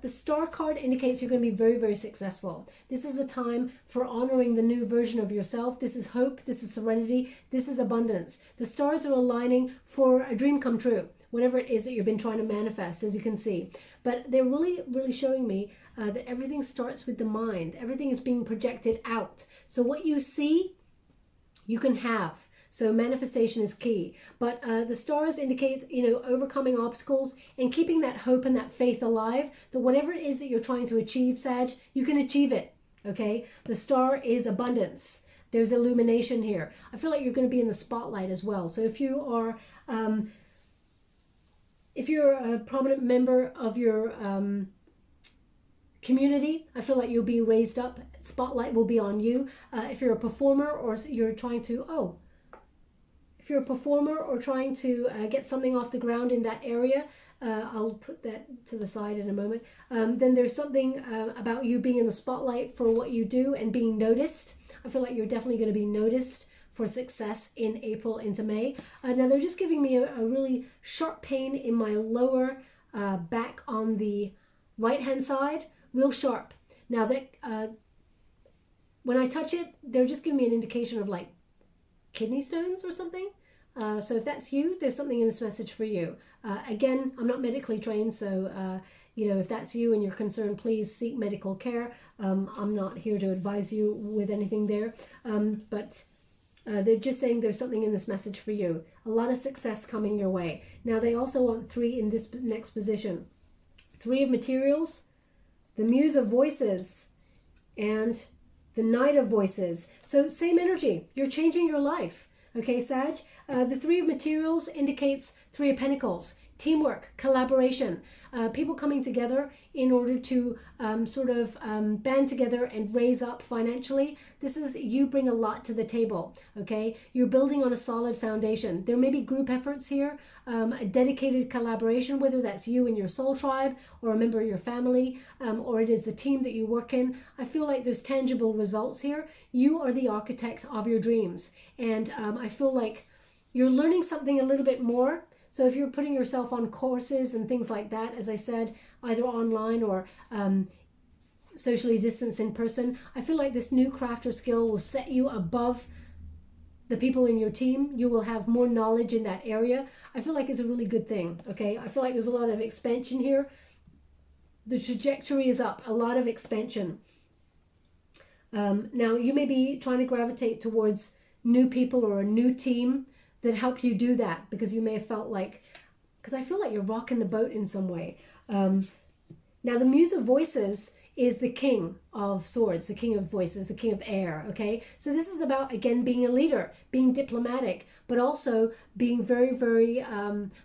The star card indicates you're going to be very, very successful. This is a time for honoring the new version of yourself. This is hope, this is serenity, this is abundance. The stars are aligning for a dream come true, whatever it is that you've been trying to manifest, as you can see. But they're really, really showing me that everything starts with the mind. Everything is being projected out. So what you see, you can have. So manifestation is key. But the stars indicate, you know, overcoming obstacles and keeping that hope and that faith alive, that whatever it is that you're trying to achieve, Sag, you can achieve it, okay? The star is abundance. There's illumination here. I feel like you're going to be in the spotlight as well. So if you are, if you're a prominent member of your community, I feel like you'll be raised up. Spotlight will be on you. If you're a performer, or you're trying to, if you're a performer or trying to get something off the ground in that area, I'll put that to the side in a moment, then there's something about you being in the spotlight for what you do and being noticed. I feel like you're definitely going to be noticed for success in April into May. Now they're just giving me a really sharp pain in my lower back on the right hand side, real sharp. Now that when I touch it, they're just giving me an indication of like kidney stones or something. So if that's you, there's something in this message for you. Again, I'm not medically trained, so you know, if that's you and you're concerned, please seek medical care. I'm not here to advise you with anything there, but they're just saying there's something in this message for you. A lot of success coming your way. Now they also want 3 in this next position. 3 of materials, the Muse of Voices, and the Knight of Voices. So same energy. You're changing your life. Okay, Sag? The 3 of materials indicates 3 of pentacles. Teamwork, collaboration, people coming together in order to sort of band together and raise up financially. This is, you bring a lot to the table, okay? You're building on a solid foundation. There may be group efforts here, a dedicated collaboration, whether that's you and your soul tribe or a member of your family, or it is the team that you work in. I feel like there's tangible results here. You are the architect of your dreams. And I feel like you're learning something a little bit more. So if you're putting yourself on courses and things like that, as I said, either online or socially distanced in person, I feel like this new craft or skill will set you above the people in your team. You will have more knowledge in that area. I feel like it's a really good thing, okay? I feel like there's a lot of expansion here. The trajectory is up, a lot of expansion. Now, you may be trying to gravitate towards new people or a new team that help you do that, because you may have felt like, because I feel like you're rocking the boat in some way. Now the Muse of Voices is the King of Swords, the King of Voices, the King of Air, okay? So this is about, again, being a leader, being diplomatic, but also being very, very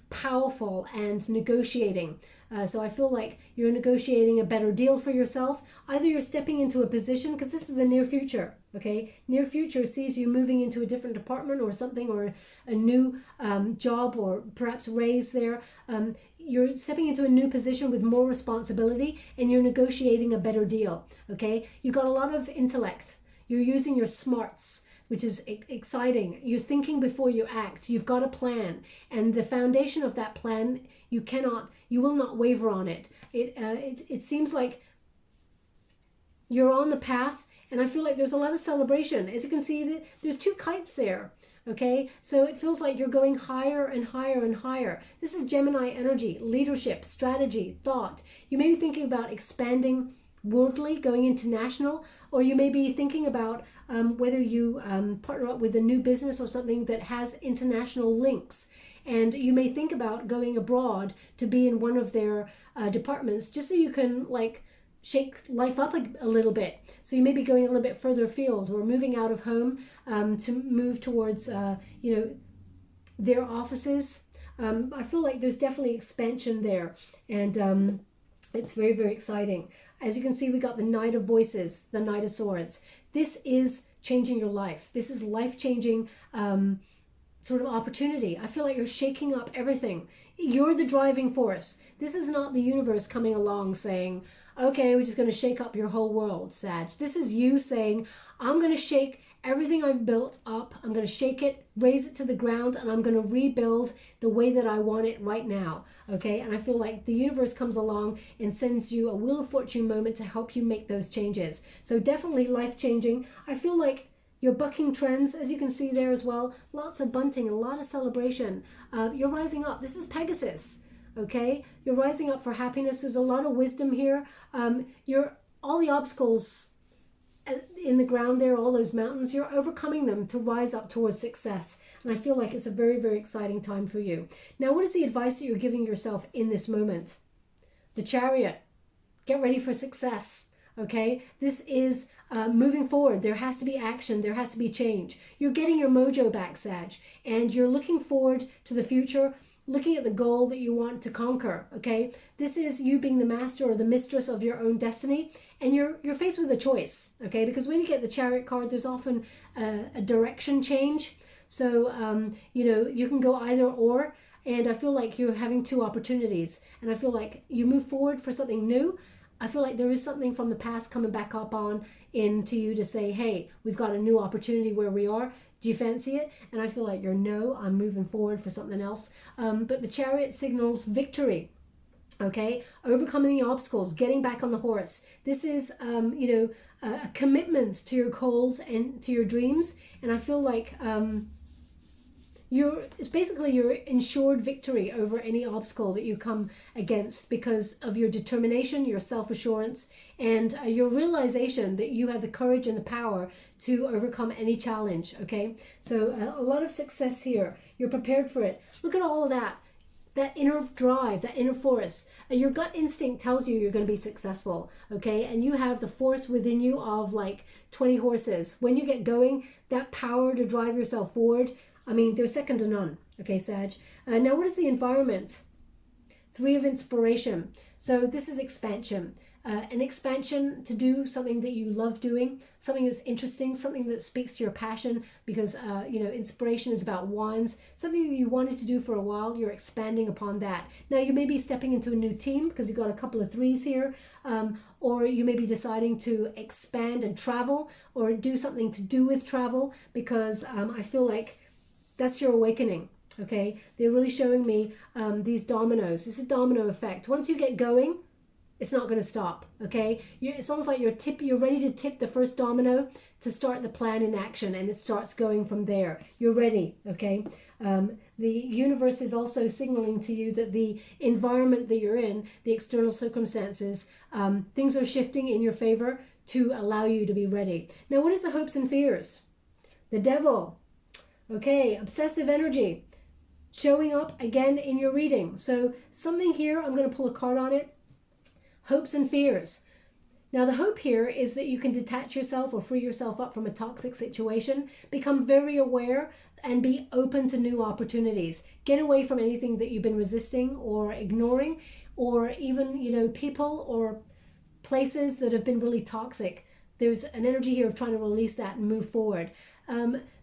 powerful and negotiating. So I feel like you're negotiating a better deal for yourself. Either you're stepping into a position, because this is the near future, okay? Near future sees you moving into a different department or something, or a new job, or perhaps raise there. You're stepping into a new position with more responsibility, and you're negotiating a better deal, okay? You've got a lot of intellect. You're using your smarts, which is exciting. You're thinking before you act. You've got a plan, and the foundation of that plan, you will not waver on it. It seems like you're on the path, and I feel like there's a lot of celebration. As you can see, there's 2 kites there, okay? So it feels like you're going higher and higher and higher. This is Gemini energy, leadership, strategy, thought. You may be thinking about expanding worldly, going international, or you may be thinking about whether you partner up with a new business or something that has international links. And you may think about going abroad to be in one of their departments, just so you can like shake life up a little bit. So you may be going a little bit further afield, or moving out of home to move towards, their offices. I feel like there's definitely expansion there, and it's very, very exciting. As you can see, we got the Knight of Voices, the Knight of Swords. This is changing your life. This is life-changing sort of opportunity. I feel like you're shaking up everything. You're the driving force. This is not the universe coming along saying, okay, we're just going to shake up your whole world, Sag. This is you saying, I'm going to shake everything I've built up. I'm going to shake it, raise it to the ground, and I'm going to rebuild the way that I want it right now. Okay? And I feel like the universe comes along and sends you a Wheel of Fortune moment to help you make those changes. So definitely life-changing. I feel like you're bucking trends, as you can see there as well. Lots of bunting, a lot of celebration. You're rising up. This is Pegasus. Okay, you're rising up for happiness. There's a lot of wisdom here. You're all the obstacles in the ground there, all those mountains, you're overcoming them to rise up towards success. And I feel like it's a very, very exciting time for you. Now, what is the advice that you're giving yourself in this moment? The Chariot. Get ready for success. Okay, this is moving forward. There has to be action. There has to be change. You're getting your mojo back, Sag, and you're looking forward to the future, looking at the goal that you want to conquer. Okay, this is you being the master or the mistress of your own destiny, and you're faced with a choice. Okay, because when you get the Chariot card, there's often a direction change. So you can go either or, and I feel like you're having two opportunities, and I feel like you move forward for something new. I feel like there is something from the past coming back up on into you to say, hey, we've got a new opportunity where we are. Do you fancy it? And I feel like I'm moving forward for something else. But the Chariot signals victory. Okay, overcoming the obstacles, getting back on the horse. This is, a commitment to your goals and to your dreams. And I feel like it's basically your ensured victory over any obstacle that you come against because of your determination, your self-assurance, and your realization that you have the courage and the power to overcome any challenge. Okay, so a lot of success here. You're prepared for it. Look at all of that inner drive, that inner force. Your gut instinct tells you you're going to be successful. Okay, and you have the force within you of like 20 horses. When you get going, that power to drive yourself forward, I mean, they're second to none. Okay, Sag. Now, what is the environment? 3 of Inspiration. So this is expansion. An expansion to do something that you love doing, something that's interesting, something that speaks to your passion, because, inspiration is about wands. Something that you wanted to do for a while, you're expanding upon that. Now, you may be stepping into a new team because you've got a couple of 3s here, or you may be deciding to expand and travel or do something to do with travel because I feel like that's your awakening. Okay, they're really showing me these dominoes. This is a domino effect. Once you get going, it's not going to stop. Okay, it's almost like you're ready to tip the first domino to start the plan in action, and it starts going from there. You're ready. Okay, the universe is also signaling to you that the environment that you're in, the external circumstances, things are shifting in your favor to allow you to be ready. Now, what is the hopes and fears? The Devil. Okay, obsessive energy showing up again in your reading. So something here, I'm going to pull a card on it. Hopes and fears. Now the hope here is that you can detach yourself or free yourself up from a toxic situation, become very aware and be open to new opportunities. Get away from anything that you've been resisting or ignoring, or even, people or places that have been really toxic. There's an energy here of trying to release that and move forward.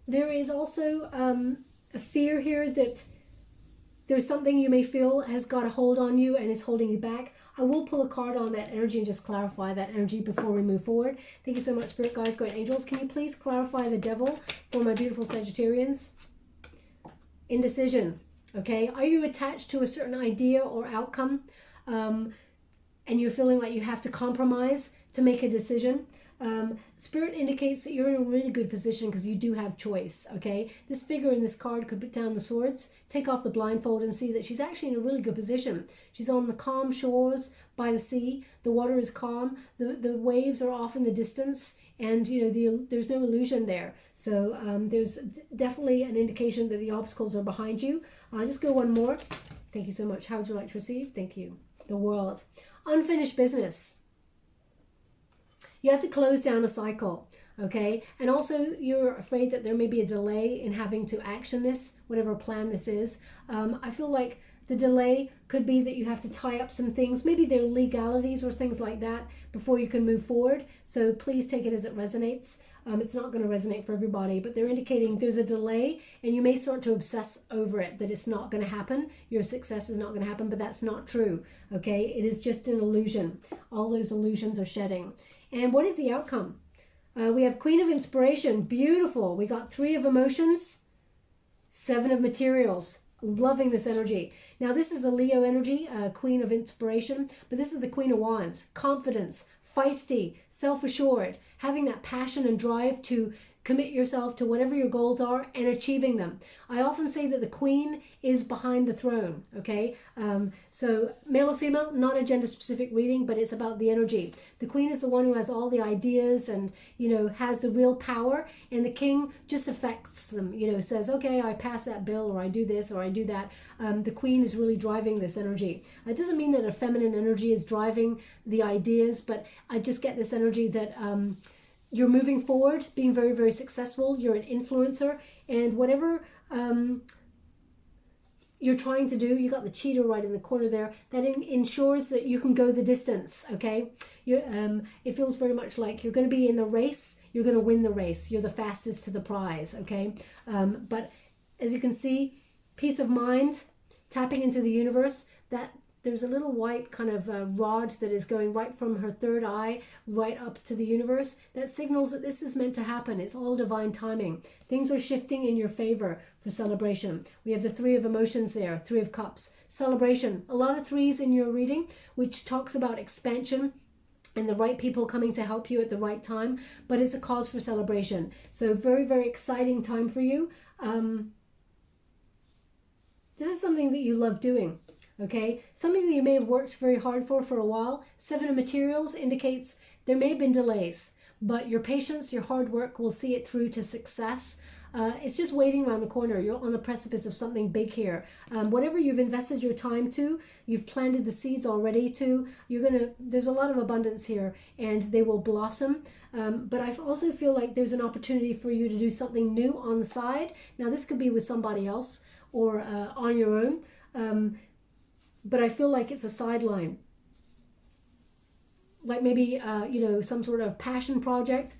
There is also a fear here that there's something you may feel has got a hold on you and is holding you back. I will pull a card on that energy and just clarify that energy before we move forward. Thank you so much, Spirit Guides, Great Angels. Can you please clarify the Devil for my beautiful Sagittarians? Indecision. Okay, are you attached to a certain idea or outcome and you're feeling like you have to compromise to make a decision? Spirit indicates that you're in a really good position because you do have choice, okay? This figure in this card could put down the swords, take off the blindfold and see that she's actually in a really good position. She's on the calm shores by the sea. The water is calm. The waves are off in the distance, and there's no illusion there. So there's definitely an indication that the obstacles are behind you. I'll just go one more. Thank you so much. How would you like to receive? Thank you. The World. Unfinished business. You have to close down a cycle, okay? And also you're afraid that there may be a delay in having to action this, whatever plan this is. I feel like the delay could be that you have to tie up some things. Maybe there are legalities or things like that before you can move forward. So please take it as it resonates. It's not going to resonate for everybody, but they're indicating there's a delay and you may start to obsess over it, that it's not going to happen. Your success is not going to happen, but that's not true, okay? It is just an illusion. All those illusions are shedding. And what is the outcome? We have Queen of Inspiration, beautiful. We got 3 of Emotions, 7 of Materials. Loving this energy. Now this is a Leo energy, Queen of Inspiration, but this is the Queen of Wands. Confidence, feisty, self-assured, having that passion and drive to commit yourself to whatever your goals are and achieving them. I often say that the Queen is behind the throne, okay? So male or female, not a gender specific reading, but it's about the energy. The Queen is the one who has all the ideas and, has the real power, and the King just affects them, says, okay, I pass that bill, or I do this, or I do that. The Queen is really driving this energy. It doesn't mean that a feminine energy is driving the ideas, but I just get this energy that you're moving forward, being very, very successful. You're an influencer, and whatever you're trying to do, you got the cheetah right in the corner there, that ensures that you can go the distance, okay? It feels very much like you're going to be in the race, you're going to win the race, you're the fastest to the prize, okay? But as you can see, peace of mind, tapping into the universe, that there's a little white kind of rod that is going right from her third eye right up to the universe. That signals that this is meant to happen. It's all divine timing. Things are shifting in your favor for celebration. We have the 3 of Emotions there, 3 of Cups. Celebration. A lot of 3s in your reading, which talks about expansion and the right people coming to help you at the right time. But it's a cause for celebration. So very, very exciting time for you. This is something that you love doing. Okay, something that you may have worked very hard for a while. 7 of Materials indicates there may have been delays, but your patience, your hard work will see it through to success. It's just waiting around the corner. You're on the precipice of something big here. Whatever you've invested your time to, you've planted the seeds already to, there's a lot of abundance here, and they will blossom. But I also feel like there's an opportunity for you to do something new on the side. Now this could be with somebody else or on your own. But I feel like it's a sideline. Like maybe, some sort of passion project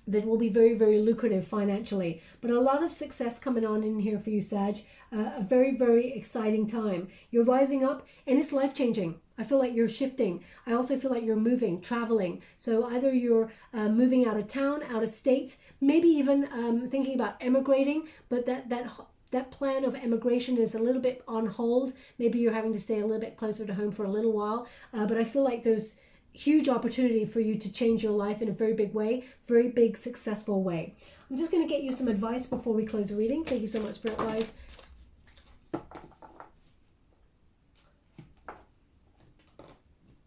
that will be very, very lucrative financially. But a lot of success coming on in here for you, Sag. A very, very exciting time. You're rising up and it's life-changing. I feel like you're shifting. I also feel like you're moving, traveling. So either you're moving out of town, out of state, maybe even thinking about emigrating, but that plan of emigration is a little bit on hold. Maybe you're having to stay a little bit closer to home for a little while. But I feel like there's huge opportunity for you to change your life in a very big way, very big, successful way. I'm just going to get you some advice before we close the reading. Thank you so much, Spirit Wise.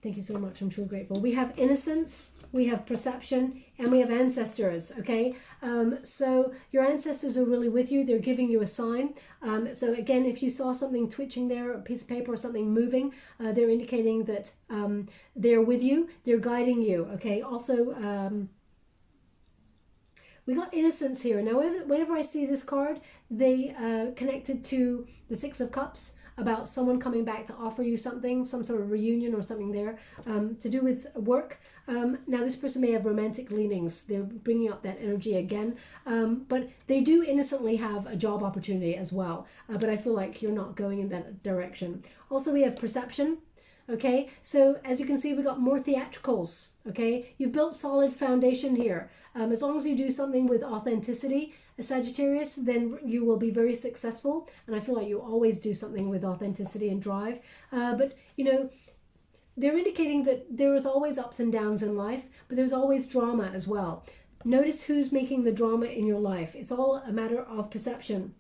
Thank you so much. I'm truly grateful. We have innocence, we have perception, and we have ancestors, okay? So your ancestors are really with you. They're giving you a sign. So again, if you saw something twitching there, a piece of paper or something moving, they're indicating that they're with you. They're guiding you, okay? Also, we got innocence here. Now, whenever I see this card, they connected to the 6 of Cups, about someone coming back to offer you something, some sort of reunion or something there, to do with work. Now this person may have romantic leanings. They're bringing up that energy again, but they do innocently have a job opportunity as well. But I feel like you're not going in that direction. Also, we have perception. Okay, so as you can see, we got more theatricals. Okay, you've built solid foundation here. As long as you do something with authenticity, a Sagittarius, then you will be very successful. And I feel like you always do something with authenticity and drive. But they're indicating that there is always ups and downs in life, but there's always drama as well. Notice who's making the drama in your life. It's all a matter of perception.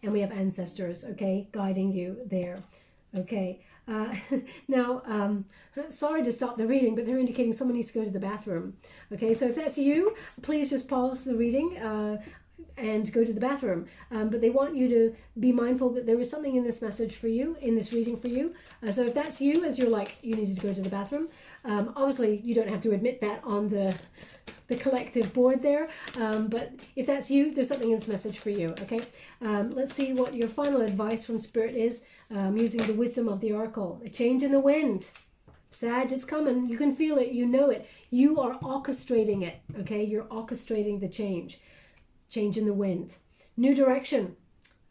And we have ancestors, okay, guiding you there. Okay. Now, sorry to stop the reading, but they're indicating someone needs to go to the bathroom. Okay, so if that's you, please just pause the reading and go to the bathroom. But they want you to be mindful that there is something in this message for you, in this reading for you. So if that's you, as you're like, you needed to go to the bathroom, obviously you don't have to admit that on the collective board there, but if that's you, there's something in this message for you. Okay, let's see what your final advice from Spirit is, using the wisdom of the Oracle. A change in the wind. Sag, it's coming. You can feel it. You know it. You are orchestrating it. Okay, you're orchestrating the change in the wind. New direction.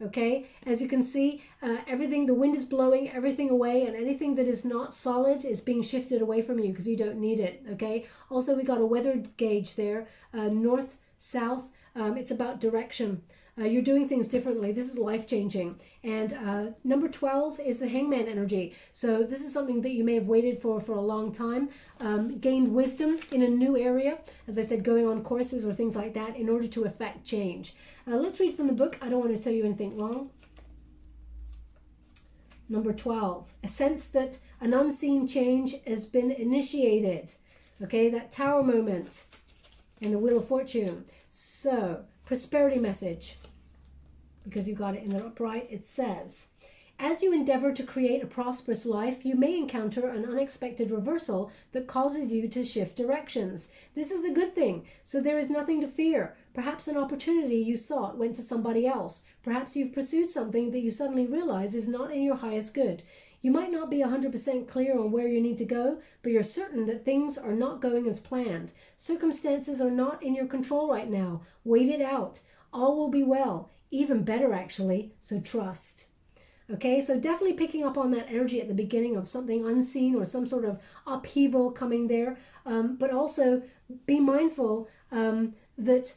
Okay, as you can see, everything, the wind is blowing everything away, and anything that is not solid is being shifted away from you because you don't need it. Okay, also we got a weather gauge there, north, south. It's about direction. You're doing things differently. This is life-changing. And number 12 is the Hangman energy. So this is something that you may have waited for a long time. Gained wisdom in a new area. As I said, going on courses or things like that in order to effect change. Let's read from the book. I don't want to tell you anything wrong. Number 12. A sense that an unseen change has been initiated. Okay, that Tower moment in the Wheel of Fortune. So, prosperity message. Because you got it in the upright, it says, as you endeavor to create a prosperous life, you may encounter an unexpected reversal that causes you to shift directions. This is a good thing, so there is nothing to fear. Perhaps an opportunity you sought went to somebody else. Perhaps you've pursued something that you suddenly realize is not in your highest good. You might not be 100% clear on where you need to go, but you're certain that things are not going as planned. Circumstances are not in your control right now. Wait it out. All will be well. Even better, actually, so trust. Okay, so definitely picking up on that energy at the beginning of something unseen or some sort of upheaval coming there. But also be mindful that,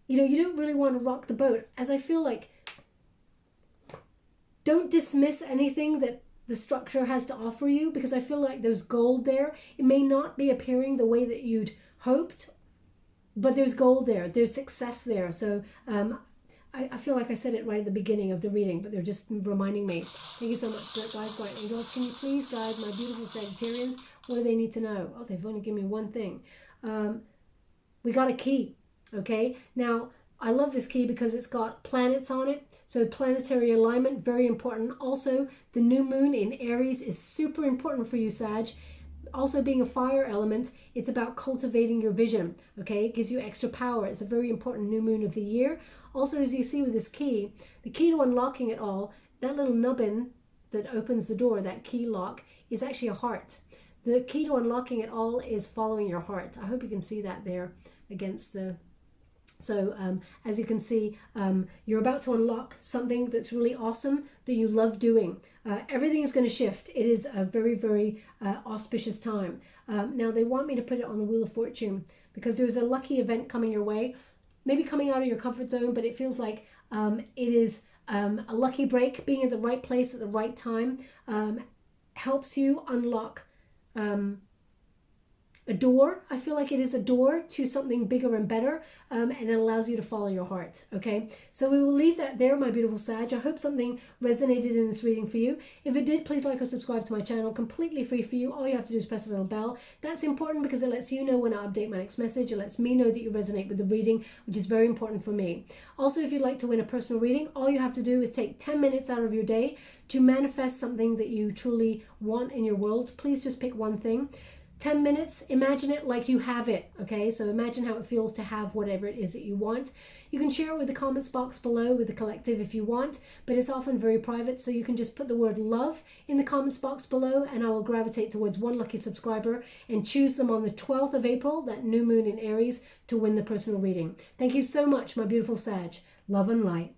you know, you don't really want to rock the boat. As I feel like, don't dismiss anything that the structure has to offer you, because I feel like there's gold there. It may not be appearing the way that you'd hoped, but there's gold there. There's success there. So, I feel like I said it right at the beginning of the reading, but they're just reminding me. Thank you so much, guys. Right, angels, can you please guide my beautiful Sagittarians? What do they need to know? Oh, they've only given me one thing. We got a key, okay? Now, I love this key because it's got planets on it. So planetary alignment, very important. Also, the new moon in Aries is super important for you, Sag. Also, being a fire element, it's about cultivating your vision, okay? It gives you extra power. It's a very important new moon of the year. Also, as you see with this key, the key to unlocking it all, that little nubbin that opens the door, that key lock, is actually a heart. The key to unlocking it all is following your heart. I hope you can see that there against the... So as you can see, you're about to unlock something that's really awesome that you love doing. Everything is going to shift. It is a very, very auspicious time. Now they want me to put it on the Wheel of Fortune because there's a lucky event coming your way, maybe coming out of your comfort zone, but it feels like it is a lucky break. Being at the right place at the right time helps you unlock a door. I feel like it is a door to something bigger and better, and it allows you to follow your heart. Okay, so we will leave that there, my beautiful Sag. I hope something resonated in this reading for you. If it did, please like or subscribe to my channel, completely free for you. All you have to do is press the little bell. That's important because it lets you know when I update my next message. It lets me know that you resonate with the reading, which is very important for me. Also, if you'd like to win a personal reading, all you have to do is take 10 minutes out of your day to manifest something that you truly want in your world. Please just pick one thing. 10 minutes, imagine it like you have it, okay? So imagine how it feels to have whatever it is that you want. You can share it with the comments box below with the collective if you want, but it's often very private, so you can just put the word love in the comments box below and I will gravitate towards one lucky subscriber and choose them on the 12th of April, that new moon in Aries, to win the personal reading. Thank you so much, my beautiful Sag. Love and light.